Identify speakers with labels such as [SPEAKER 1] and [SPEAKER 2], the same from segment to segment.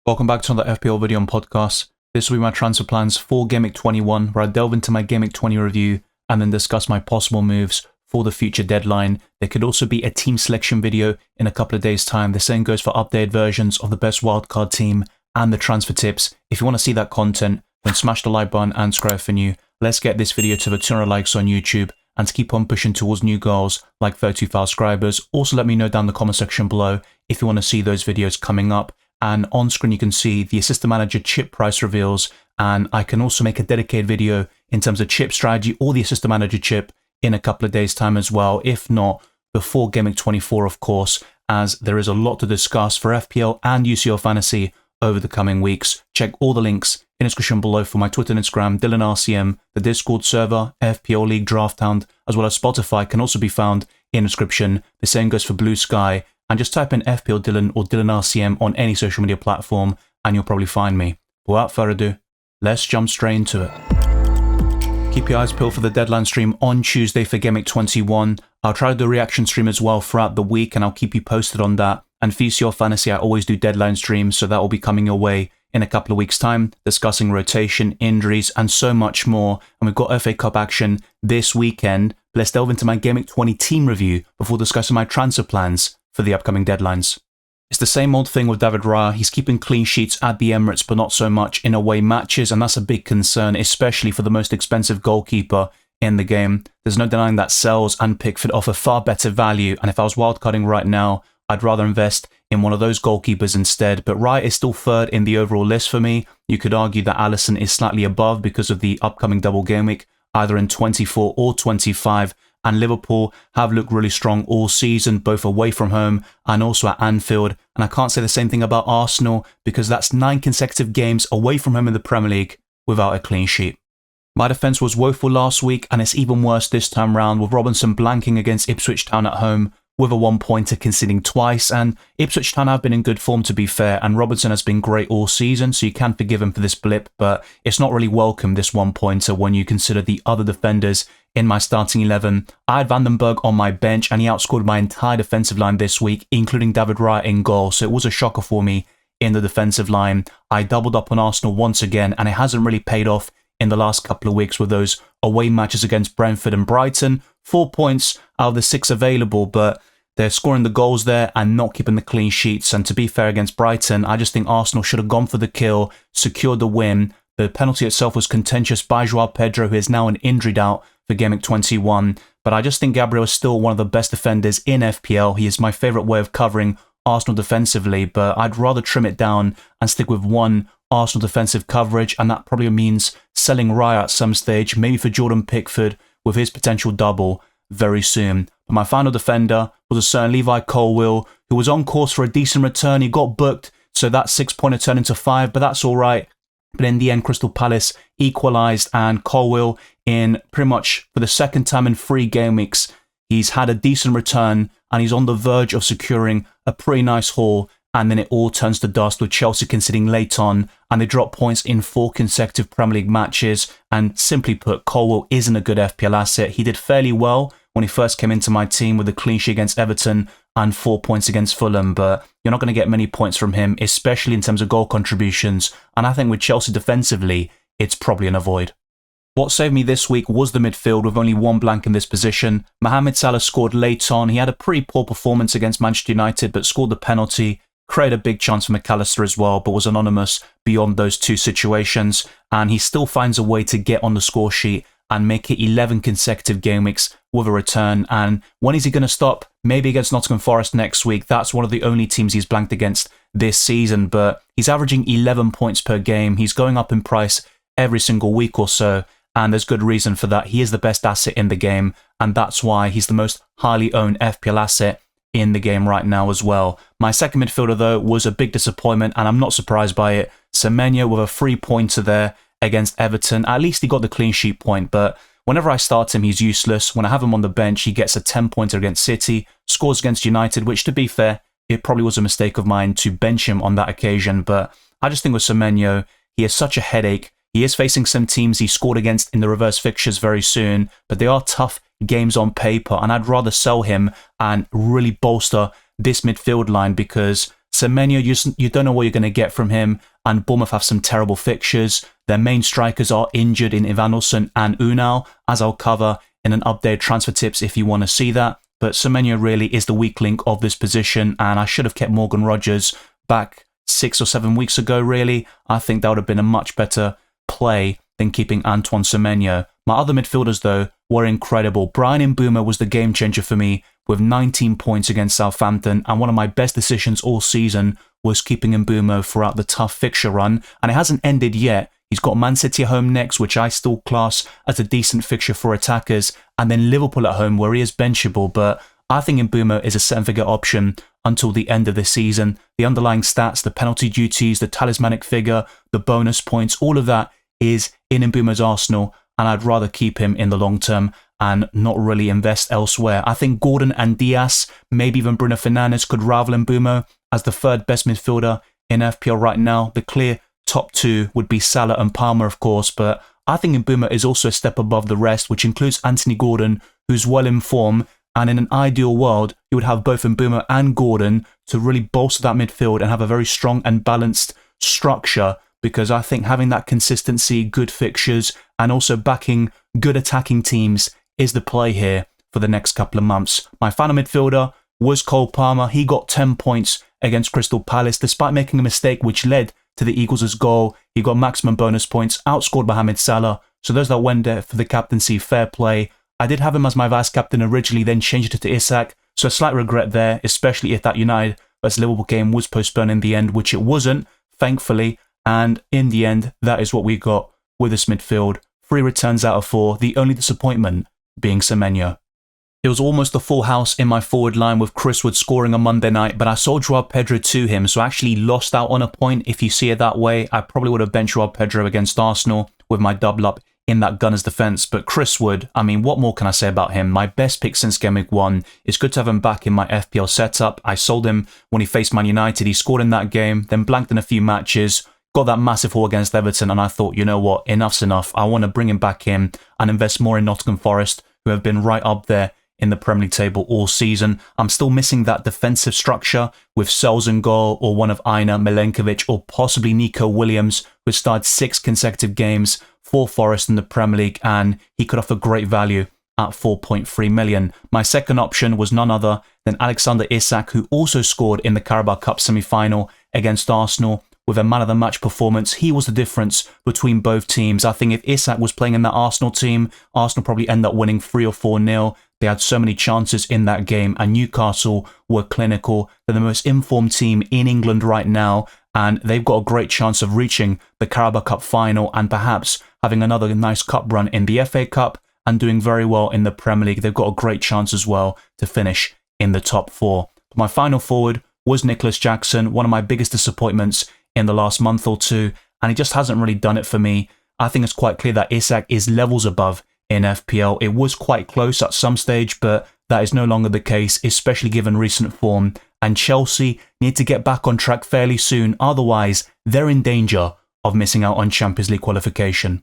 [SPEAKER 1] Welcome back to another FPL video and podcast. This will be my transfer plans for Gameweek 21, where I delve into my Gameweek 20 review and then discuss my possible moves for the future deadline. There could also be a team selection video in a couple of days' time. The same goes for updated versions of the best wildcard team and the transfer tips. If you want to see that content, then smash the like button and subscribe for new. Let's get this video to the 200 likes on YouTube and to keep on pushing towards new goals like 32,000 subscribers. Also, let me know down in the comment section below if you want to see those videos coming up. And on screen you can see the assistant manager chip price reveals, and I can also make a dedicated video in terms of chip strategy or the assistant manager chip in a couple of days time as well, if not before Gameweek 24 of course, as there is a lot to discuss for FPL and UCL fantasy over the coming weeks. Check all the links in the description below for my Twitter and Instagram, DylanRCM, the Discord server, FPL League Drafthound, as well as Spotify can also be found in the description. The same goes for Blue Sky. And just type in FPL Dylan or DylanRCM on any social media platform and you'll probably find me. But without further ado, let's jump straight into it. Keep your eyes peeled for the deadline stream on Tuesday for Gameweek 21. I'll try to do a reaction stream as well throughout the week and I'll keep you posted on that. And for UCL Fantasy, I always do deadline streams, so that will be coming your way in a couple of weeks' time, discussing rotation, injuries, and so much more. And we've got FA Cup action this weekend. But let's delve into my Gameweek 20 team review before discussing my transfer plans for the upcoming deadlines. It's the same old thing with David Raya. He's keeping clean sheets at the Emirates, but not so much in away matches, and that's a big concern, especially for the most expensive goalkeeper in the game. There's no denying that Sells and Pickford offer far better value, and if I was wildcarding right now, I'd rather invest in one of those goalkeepers instead. But Raya is still third in the overall list for me. You could argue that Alisson is slightly above because of the upcoming double game week, either in 24 or 25. And Liverpool have looked really strong all season, both away from home and also at Anfield. And I can't say the same thing about Arsenal because that's 9 consecutive games away from home in the Premier League without a clean sheet. My defence was woeful last week and it's even worse this time round, with Robinson blanking against Ipswich Town at home with a 1-pointer, conceding twice. And Ipswich Town have been in good form, to be fair, and Robinson has been great all season, so you can forgive him for this blip, but it's not really welcome, this 1-pointer, when you consider the other defenders in my starting 11. I had Vandenberg on my bench and he outscored my entire defensive line this week, including David Raya in goal, so it was a shocker for me in the defensive line. I doubled up on Arsenal once again and it hasn't really paid off in the last couple of weeks with those away matches against Brentford and Brighton. 4 points out of the 6 available, but they're scoring the goals there and not keeping the clean sheets. And to be fair, against Brighton, I just think Arsenal should have gone for the kill, secured the win. The penalty itself was contentious by Joao Pedro, who is now an injured out for Gameweek 21. But I just think Gabriel is still one of the best defenders in FPL. He is my favourite way of covering Arsenal defensively, but I'd rather trim it down and stick with one Arsenal defensive coverage, and that probably means selling Raya at some stage, maybe for Jordan Pickford with his potential double very soon. But my final defender was a certain Levi Colwill, who was on course for a decent return. He got booked, so that 6-pointer turned into 5, but that's all right. But in the end, Crystal Palace equalised, and Colwill, in pretty much for the second time in 3 game weeks, he's had a decent return, and he's on the verge of securing a pretty nice haul. And then it all turns to dust with Chelsea conceding late on, and they drop points in 4 consecutive Premier League matches. And simply put, Colwill isn't a good FPL asset. He did fairly well when he first came into my team with a clean sheet against Everton and 4 points against Fulham, but you're not going to get many points from him, especially in terms of goal contributions. And I think with Chelsea defensively, it's probably an avoid. What saved me this week was the midfield, with only 1 blank in this position. Mohamed Salah scored late on. He had a pretty poor performance against Manchester United, but scored the penalty. Created a big chance for McAllister as well, but was anonymous beyond those 2 situations. And he still finds a way to get on the score sheet and make it 11 consecutive game weeks with a return. And when is he going to stop? Maybe against Nottingham Forest next week. That's one of the only teams he's blanked against this season, but he's averaging 11 points per game. He's going up in price every single week or so, and there's good reason for that. He is the best asset in the game, and that's why he's the most highly owned FPL asset in the game right now as well. My second midfielder, though, was a big disappointment, and I'm not surprised by it. Semenyo with a 3-pointer there against Everton. At least he got the clean sheet point, but whenever I start him, he's useless. When I have him on the bench, he gets a 10-pointer against City, scores against United, which, to be fair, it probably was a mistake of mine to bench him on that occasion. But I just think with Semenyo, he has such a headache. He is facing some teams he scored against in the reverse fixtures very soon, but they are tough games on paper, and I'd rather sell him and really bolster this midfield line, because Semenyo, you don't know what you're going to get from him, and Bournemouth have some terrible fixtures. Their main strikers are injured in Evanilson and Unal, as I'll cover in an updated transfer tips if you want to see that. But Semenyo really is the weak link of this position, and I should have kept Morgan Rogers back 6 or 7 weeks ago, really. I think that would have been a much better play than keeping Antoine Semenyo. My other midfielders, though, were incredible. Brian Mbeumo was the game changer for me with 19 points against Southampton, and one of my best decisions all season was keeping Mbeumo throughout the tough fixture run, and it hasn't ended yet. He's got Man City at home next, which I still class as a decent fixture for attackers, and then Liverpool at home, where he is benchable, but I think Mbeumo is a seven-figure option until the end of the season. The underlying stats, the penalty duties, the talismanic figure, the bonus points, all of that is in Mbeumo's arsenal, and I'd rather keep him in the long term and not really invest elsewhere. I think Gordon and Diaz, maybe even Bruno Fernandes, could rival Mbeumo as the third best midfielder in FPL right now. The clear top two would be Salah and Palmer, of course, but I think Mbeumo is also a step above the rest, which includes Anthony Gordon, who's well in form, and in an ideal world, you would have both Mbeumo and Gordon to really bolster that midfield and have a very strong and balanced structure, because I think having that consistency, good fixtures, and also backing good attacking teams is the play here for the next couple of months. My final midfielder was Cole Palmer. He got 10 points against Crystal Palace, despite making a mistake which led to the Eagles' goal. He got maximum bonus points, outscored Mohamed Salah. So those that went there for the captaincy, fair play. I did have him as my vice captain originally, then changed it to Isak. So a slight regret there, especially if that United vs Liverpool game was postponed in the end, which it wasn't, thankfully. And in the end, that is what we got with this midfield. 3 returns out of 4, the only disappointment being Semenyo. It was almost a full house in my forward line with Chris Wood scoring on Monday night, but I sold Joao Pedro to him, so I actually lost out on a point. If you see it that way, I probably would have benched Joao Pedro against Arsenal with my double up in that Gunners defence. But Chris Wood, I mean, what more can I say about him? My best pick since Gameweek 1. It's good to have him back in my FPL setup. I sold him when he faced Man United. He scored in that game, then blanked in a few matches, got that massive haul against Everton, and I thought, you know what, enough's enough. I want to bring him back in and invest more in Nottingham Forest, who have been right up there in the Premier League table all season. I'm still missing that defensive structure with Sells in goal, or one of Aina, Milenkovic, or possibly Nico Williams, who started 6 consecutive games for Forest in the Premier League, and he could offer great value at 4.3 million. My second option was none other than Alexander Isak, who also scored in the Carabao Cup semi-final against Arsenal with a man-of-the-match performance. He was the difference between both teams. I think if Isak was playing in that Arsenal team, Arsenal probably end up winning 3 or 4-0. They had so many chances in that game, and Newcastle were clinical. They're the most informed team in England right now, and they've got a great chance of reaching the Carabao Cup final and perhaps having another nice cup run in the FA Cup and doing very well in the Premier League. They've got a great chance as well to finish in the top 4. My final forward was Nicholas Jackson, one of my biggest disappointments in the last month or two, and he just hasn't really done it for me. I think it's quite clear that Isak is levels above in FPL. It was quite close at some stage, but that is no longer the case, especially given recent form. And Chelsea need to get back on track fairly soon, otherwise they're in danger of missing out on Champions League qualification.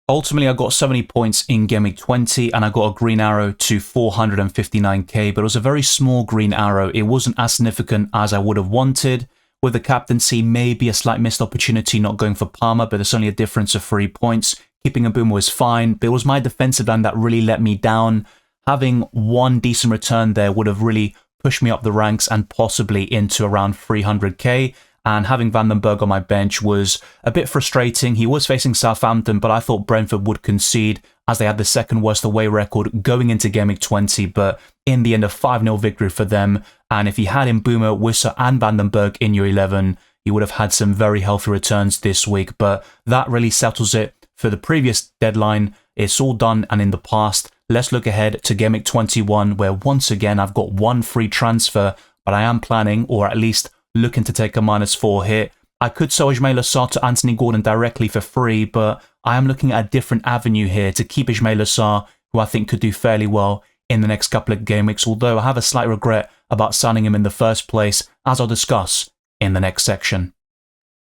[SPEAKER 1] Ultimately, I got 70 points in Gameweek 20, and I got a green arrow to 459k, but it was a very small green arrow. It wasn't as significant as I would have wanted. With the captaincy, maybe a slight missed opportunity not going for Palmer, but it's only a difference of 3 points. Keeping Mbeumo was fine, but it was my defensive line that really let me down. Having one decent return there would have really pushed me up the ranks and possibly into around 300k. And having Van den Berg on my bench was a bit frustrating. He was facing Southampton, but I thought Brentford would concede as they had the second worst away record going into Gameweek 20, but in the end a 5-0 victory for them. And if you had Mbeumo, Wissa and Van den Berg in your 11, you would have had some very healthy returns this week. But that really settles it for the previous deadline. It's all done and in the past. Let's look ahead to Gameweek 21, where once again I've got one free transfer, but I am planning, or at least looking to take a -4 hit. I could sell Ismaila Sarr to Anthony Gordon directly for free, but I am looking at a different avenue here to keep Ismaila Sarr, who I think could do fairly well in the next couple of game weeks, although I have a slight regret about signing him in the first place, as I'll discuss in the next section.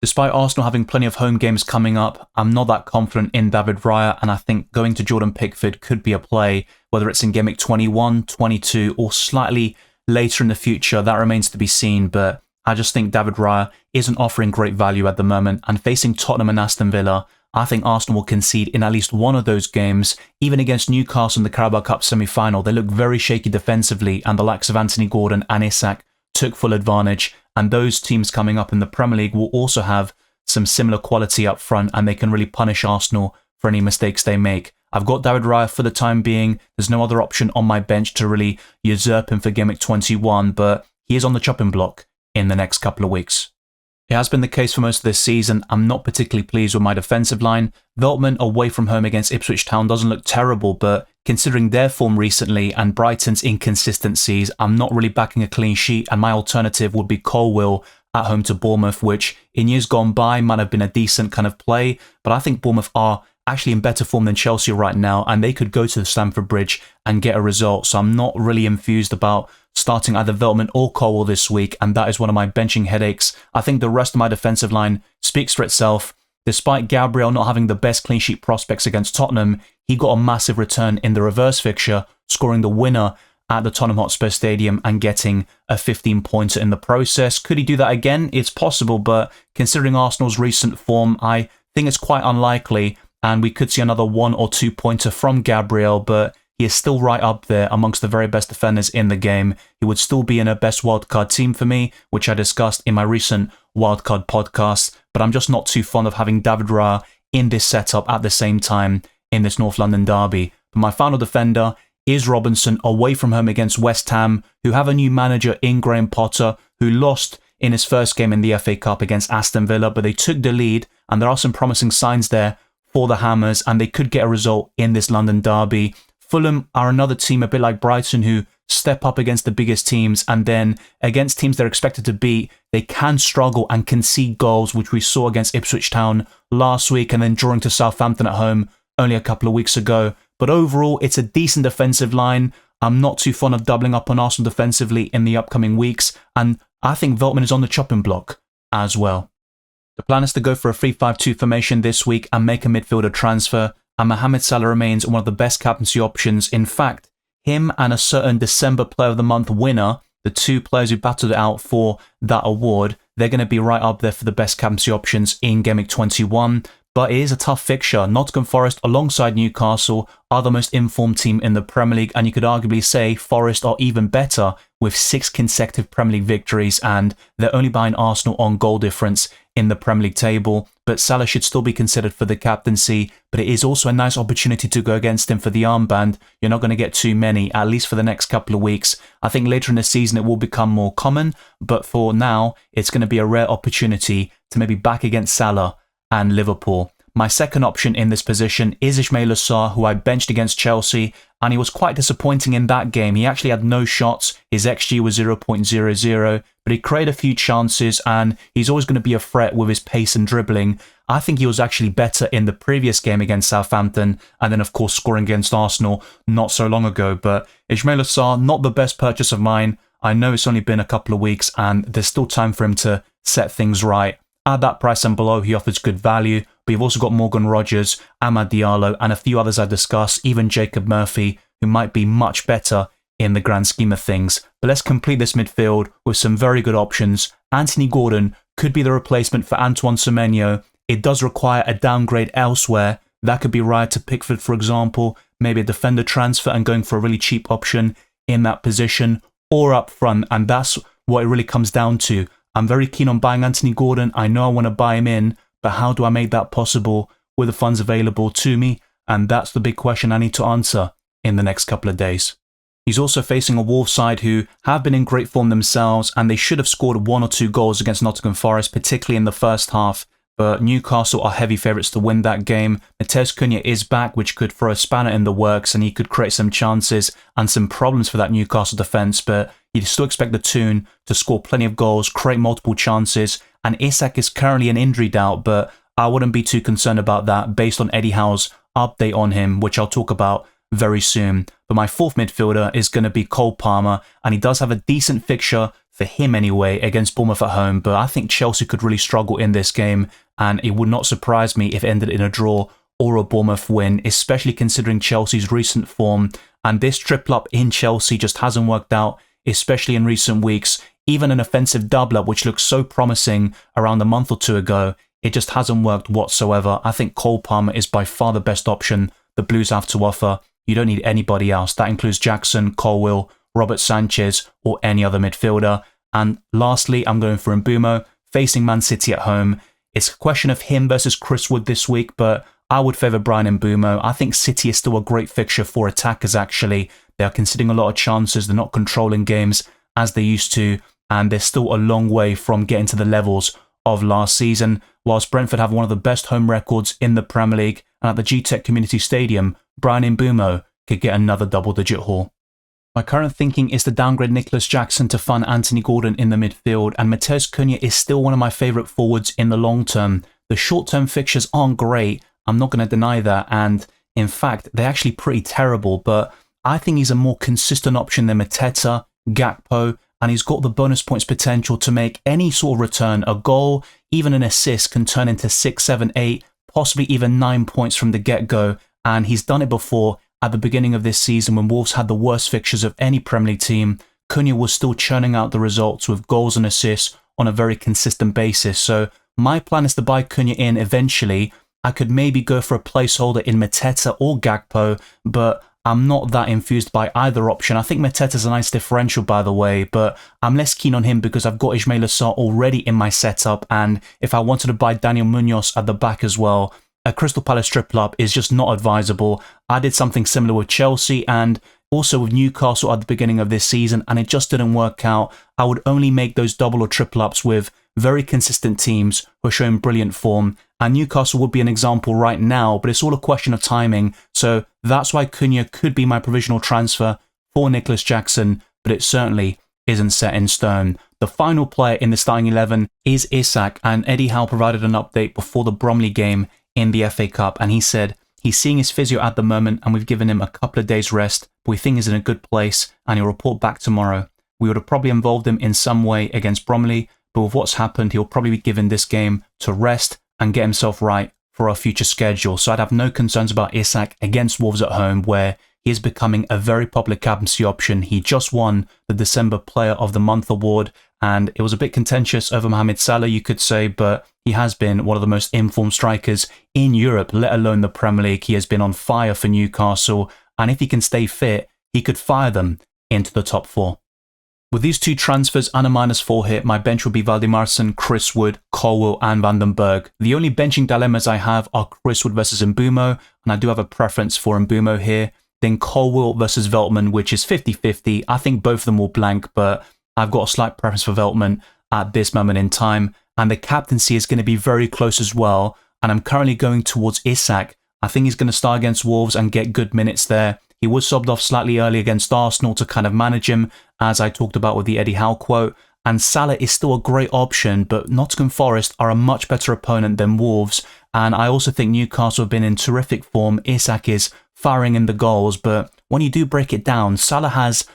[SPEAKER 1] Despite Arsenal having plenty of home games coming up, I'm not that confident in David Raya, and I think going to Jordan Pickford could be a play, whether it's in Gameweek 21, 22, or slightly later in the future. That remains to be seen, but I just think David Raya isn't offering great value at the moment, and facing Tottenham and Aston Villa, I think Arsenal will concede in at least one of those games. Even against Newcastle in the Carabao Cup semi-final, they look very shaky defensively, and the likes of Anthony Gordon and Isak took full advantage, and those teams coming up in the Premier League will also have some similar quality up front, and they can really punish Arsenal for any mistakes they make. I've got David Raya for the time being. There's no other option on my bench to really usurp him for Gameweek 21, but he is on the chopping block in the next couple of weeks. It has been the case for most of this season. I'm not particularly pleased with my defensive line. Veltman away from home against Ipswich Town doesn't look terrible, but considering their form recently and Brighton's inconsistencies, I'm not really backing a clean sheet, and my alternative would be Colwill at home to Bournemouth, which in years gone by might have been a decent kind of play, but I think Bournemouth are actually in better form than Chelsea right now, and they could go to the Stamford Bridge and get a result. So I'm not really enthused about starting either Veltman or Colwill this week, and that is one of my benching headaches. I think the rest of my defensive line speaks for itself. Despite Gabriel not having the best clean sheet prospects against Tottenham, he got a massive return in the reverse fixture, scoring the winner at the Tottenham Hotspur Stadium and getting a 15-pointer in the process. Could he do that again? It's possible, but considering Arsenal's recent form, I think it's quite unlikely, and we could see another 1 or 2 pointer from Gabriel, but he is still right up there amongst the very best defenders in the game. He would still be in a best wildcard team for me, which I discussed in my recent wildcard podcast, but I'm just not too fond of having David Raya in this setup at the same time in this North London derby. But my final defender is Robinson away from home against West Ham, who have a new manager in Graham Potter, who lost in his first game in the FA Cup against Aston Villa, but they took the lead, and there are some promising signs there for the Hammers, and they could get a result in this London derby. Fulham are another team a bit like Brighton who step up against the biggest teams, and then against teams they're expected to beat, they can struggle and concede goals, which we saw against Ipswich Town last week and then drawing to Southampton at home only a couple of weeks ago. But overall, it's a decent defensive line. I'm not too fond of doubling up on Arsenal defensively in the upcoming weeks, and I think Veltman is on the chopping block as well. The plan is to go for a 3-5-2 formation this week and make a midfielder transfer, and Mohamed Salah remains one of the best captaincy options. In fact, him and a certain December Player of the Month winner, the two players who battled it out for that award, they're going to be right up there for the best captaincy options in Gameweek 21. But it is a tough fixture. Nottingham Forest alongside Newcastle are the most informed team in the Premier League, and you could arguably say Forest are even better with 6 consecutive Premier League victories, and they're only behind Arsenal on goal difference in the Premier League table. But Salah should still be considered for the captaincy, but it is also a nice opportunity to go against him for the armband. You're not going to get too many, at least for the next couple of weeks. I think later in the season it will become more common, but for now it's going to be a rare opportunity to maybe back against Salah and Liverpool. My second option in this position is Ismail Assar, who I benched against Chelsea, and he was quite disappointing in that game. He actually had no shots. His XG was 0.00, but he created a few chances, and he's always going to be a threat with his pace and dribbling. I think he was actually better in the previous game against Southampton, and then of course scoring against Arsenal not so long ago. But Ismail Assar, not the best purchase of mine. I know it's only been a couple of weeks, and there's still time for him to set things right. At that price and below, he offers good value, but you've also got Morgan Rogers, Amad Diallo, and a few others I discussed, even Jacob Murphy, who might be much better in the grand scheme of things. But let's complete this midfield with some very good options. Anthony Gordon could be the replacement for Antoine Semenyo. It does require a downgrade elsewhere. That could be Raya to Pickford, for example, maybe a defender transfer and going for a really cheap option in that position, or up front, and that's what it really comes down to. I'm very keen on buying Anthony Gordon. I know I want to buy him in, but how do I make that possible with the funds available to me? And that's the big question I need to answer in the next couple of days. He's also facing a Wolves side who have been in great form themselves, and they should have scored 1 or 2 goals against Nottingham Forest, particularly in the first half. But Newcastle are heavy favourites to win that game. Matheus Cunha is back, which could throw a spanner in the works, and he could create some chances and some problems for that Newcastle defence. But you'd still expect the Toon to score plenty of goals, create multiple chances, and Isak is currently an injury doubt, but I wouldn't be too concerned about that based on Eddie Howe's update on him, which I'll talk about very soon. But my fourth midfielder is going to be Cole Palmer, and he does have a decent fixture for him anyway against Bournemouth at home, but I think Chelsea could really struggle in this game, and it would not surprise me if it ended in a draw or a Bournemouth win, especially considering Chelsea's recent form, and this triple up in Chelsea just hasn't worked out, especially in recent weeks. even an offensive doubler, which looked so promising around a month or two ago, it just hasn't worked whatsoever. I think Cole Palmer is by far the best option the Blues have to offer. You don't need anybody else. That includes Jackson, Colwill, Robert Sanchez, or any other midfielder. And lastly, I'm going for Mbeumo, facing Man City at home. It's a question of him versus Chris Wood this week, but I would favour Bryan Mbeumo. I think City is still a great fixture for attackers, actually. They are conceding a lot of chances. They're not controlling games as they used to, and they're still a long way from getting to the levels of last season. Whilst Brentford have one of the best home records in the Premier League, and at the G-Tech Community Stadium, Bryan Mbeumo could get another double-digit haul. My current thinking is to downgrade Nicholas Jackson to fund Anthony Gordon in the midfield, and Matheus Cunha is still one of my favourite forwards in the long term. The short-term fixtures aren't great, I'm not going to deny that, and in fact, they're actually pretty terrible, but I think he's a more consistent option than Mateta, Gakpo, and he's got the bonus points potential to make any sort of return. A goal, even an assist, can turn into 6, 7, 8, possibly even 9 points from the get-go, and he's done it before. At the beginning of this season, when Wolves had the worst fixtures of any Premier League team, Cunha was still churning out the results with goals and assists on a very consistent basis. So my plan is to buy Cunha in eventually. I could maybe go for a placeholder in Mateta or Gakpo, but I'm not that enthused by either option. I think Mateta's a nice differential, by the way, but I'm less keen on him because I've got Ismaila Sarr already in my setup, and if I wanted to buy Daniel Munoz at the back as well, a Crystal Palace triple-up is just not advisable. I did something similar with Chelsea and also with Newcastle at the beginning of this season, and it just didn't work out. I would only make those double or triple-ups with very consistent teams who are showing brilliant form, and Newcastle would be an example right now, but it's all a question of timing, so that's why Cunha could be my provisional transfer for Nicholas Jackson, but it certainly isn't set in stone. The final player in the starting 11 is Isak, and Eddie Howe provided an update before the Bromley game in the FA Cup, and he said he's seeing his physio at the moment and we've given him a couple of days rest, but we think he's in a good place and he'll report back tomorrow. We would have probably involved him in some way against Bromley, but with what's happened, he'll probably be given this game to rest and get himself right for our future schedule. So I'd have no concerns about Isak against Wolves at home, where he is becoming a very popular captaincy option. He just won the December Player of the Month award, and it was a bit contentious over Mohamed Salah, you could say, but he has been one of the most informed strikers in Europe, let alone the Premier League. He has been on fire for Newcastle, and if he can stay fit, he could fire them into the top 4. With these two transfers and a -4 hit, my bench will be Valdimarsson, Chris Wood, Colwill and Van den Berg. The only benching dilemmas I have are Chris Wood versus Mbeumo, and I do have a preference for Mbeumo here. Then Colwill versus Veltman, which is 50-50. I think both of them will blank, but I've got a slight preference for Veltman at this moment in time. And the captaincy is going to be very close as well, and I'm currently going towards Isak. I think he's going to start against Wolves and get good minutes there. He was subbed off slightly early against Arsenal to kind of manage him, as I talked about with the Eddie Howe quote. And Salah is still a great option, but Nottingham Forest are a much better opponent than Wolves. And I also think Newcastle have been in terrific form. Isak is firing in the goals, but when you do break it down, Salah has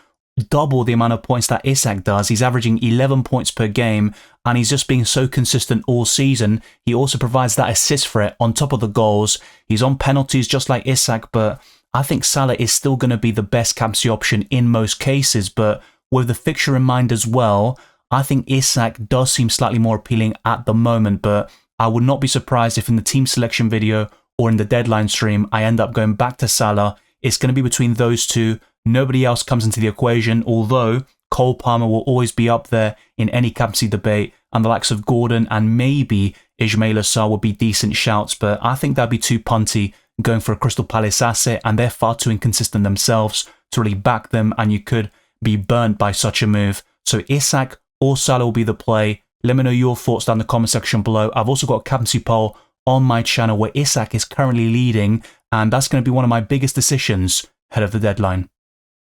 [SPEAKER 1] double the amount of points that Isak does. He's averaging 11 points per game, and he's just being so consistent all season. He also provides that assist threat on top of the goals. He's on penalties just like Isak, but I think Salah is still going to be the best captaincy option in most cases. But with the fixture in mind as well, I think Isak does seem slightly more appealing at the moment, but I would not be surprised if in the team selection video or in the deadline stream, I end up going back to Salah. It's going to be between those two. Nobody else comes into the equation, although Cole Palmer will always be up there in any captaincy debate, and the likes of Gordon and maybe Ismaila Sarr would be decent shouts, but I think that'd be too punty going for a Crystal Palace asset, and they're far too inconsistent themselves to really back them, and you could be burnt by such a move. So Isak or Salah will be the play. Let me know your thoughts down in the comment section below. I've also got a captaincy poll on my channel where Isak is currently leading, and that's going to be one of my biggest decisions ahead of the deadline.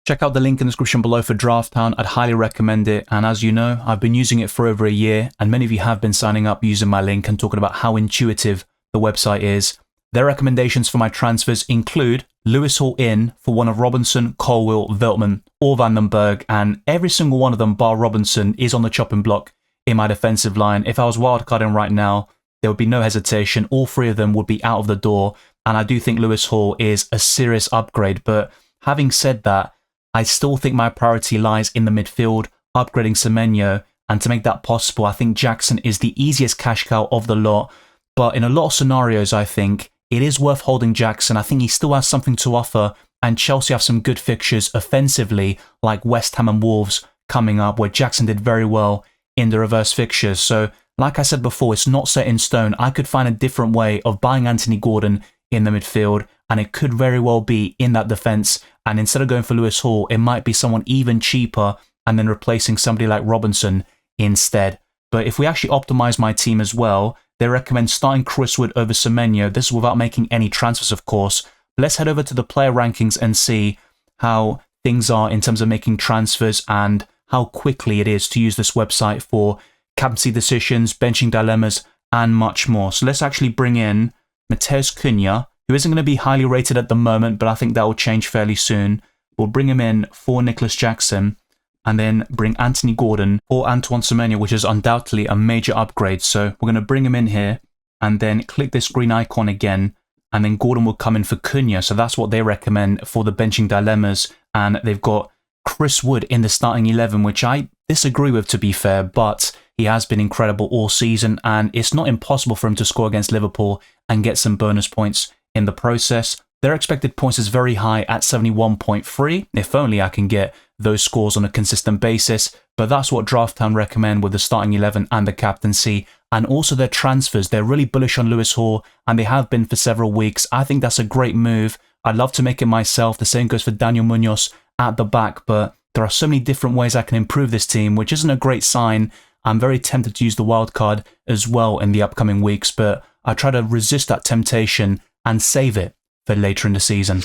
[SPEAKER 1] Check out the link in the description below for Drafthound. I'd highly recommend it, and as you know, I've been using it for over a year, and many of you have been signing up using my link and talking about how intuitive the website is. Their recommendations for my transfers include Lewis Hall in for one of Robinson, Colwill, Veltman or Van den Berg, and every single one of them bar Robinson is on the chopping block in my defensive line. If I was wildcarding right now, there would be no hesitation. All three of them would be out of the door, and I do think Lewis Hall is a serious upgrade. But having said that, I still think my priority lies in the midfield upgrading Semenyo, and to make that possible, I think Jackson is the easiest cash cow of the lot. But in a lot of scenarios, I think it is worth holding Jackson. I think he still has something to offer, and Chelsea have some good fixtures offensively, like West Ham and Wolves coming up, where Jackson did very well in the reverse fixtures. So, like I said before, it's not set in stone. I could find a different way of buying Anthony Gordon in the midfield, and it could very well be in that defence. And instead of going for Lewis Hall, it might be someone even cheaper and then replacing somebody like Robinson instead. But if we actually optimize my team as well, they recommend starting Chris Wood over Semenyo. This is without making any transfers, of course. But let's head over to the player rankings and see how things are in terms of making transfers and how quickly it is to use this website for captaincy decisions, benching dilemmas, and much more. So let's actually bring in Matheus Cunha, who isn't going to be highly rated at the moment, but I think that will change fairly soon. We'll bring him in for Nicholas Jackson, and then bring Anthony Gordon for Antoine Semenyo, which is undoubtedly a major upgrade. So we're going to bring him in here, and then click this green icon again, and then Gordon will come in for Cunha. So that's what they recommend for the benching dilemmas, and they've got Chris Wood in the starting 11, which I disagree with, to be fair, but he has been incredible all season, and it's not impossible for him to score against Liverpool and get some bonus points in the process. Their expected points is very high at 71.3. If only I can get those scores on a consistent basis, but that's what Drafthound recommend with the starting 11 and the captaincy. And also their transfers, they're really bullish on Lewis Hall, and they have been for several weeks. I think that's a great move. I'd love to make it myself. The same goes for Daniel Munoz at the back, but there are so many different ways I can improve this team, which isn't a great sign. I'm very tempted to use the wild card as well in the upcoming weeks, but I try to resist that temptation and save it for later in the season.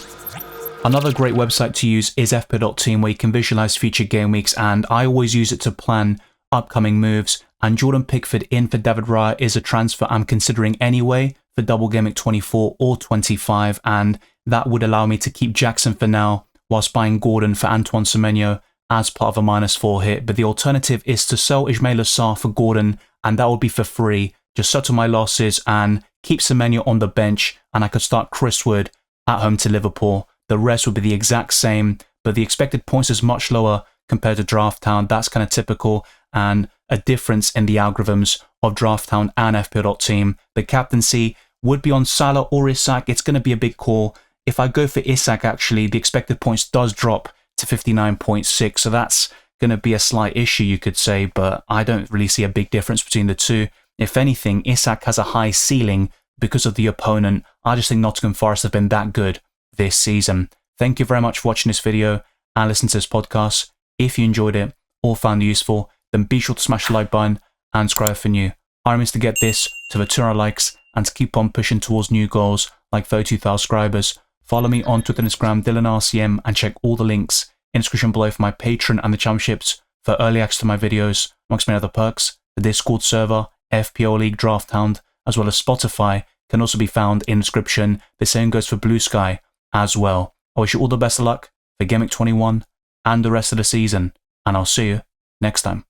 [SPEAKER 1] Another great website to use is fpl.team, where you can visualize future game weeks, and I always use it to plan upcoming moves. And Jordan Pickford in for David Raya is a transfer I'm considering anyway for double game week 24 or 25, and that would allow me to keep Jackson for now whilst buying Gordon for Antoine Semenyo as part of a -4 hit. But the alternative is to sell Ismail Assar for Gordon, and that would be for free. Just settle my losses and keep Semenyo on the bench, and I could start Chris Wood at home to Liverpool. The rest would be the exact same, but the expected points is much lower compared to Drafthound. That's kind of typical, and a difference in the algorithms of Drafthound and FPL.team. The captaincy would be on Salah or Isak. It's going to be a big call. If I go for Isak, actually, the expected points does drop to 59.6, so that's going to be a slight issue, you could say, but I don't really see a big difference between the two. If anything, Isak has a high ceiling because of the opponent. I just think Nottingham Forest have been that good this season. Thank you very much for watching this video and listening to this podcast. If you enjoyed it or found it useful, then be sure to smash the like button and subscribe for new. Our aim is to get this to the 200 likes and to keep on pushing towards new goals like 32,000 subscribers. Follow me on Twitter and Instagram, DylanRCM, and check all the links in the description below for my Patreon and the championships for early access to my videos, amongst many other perks. The Discord server, FPL League Drafthound, as well as Spotify can also be found in the description. The same goes for Blue Sky as well. I wish you all the best of luck for Game Week 21 and the rest of the season, and I'll see you next time.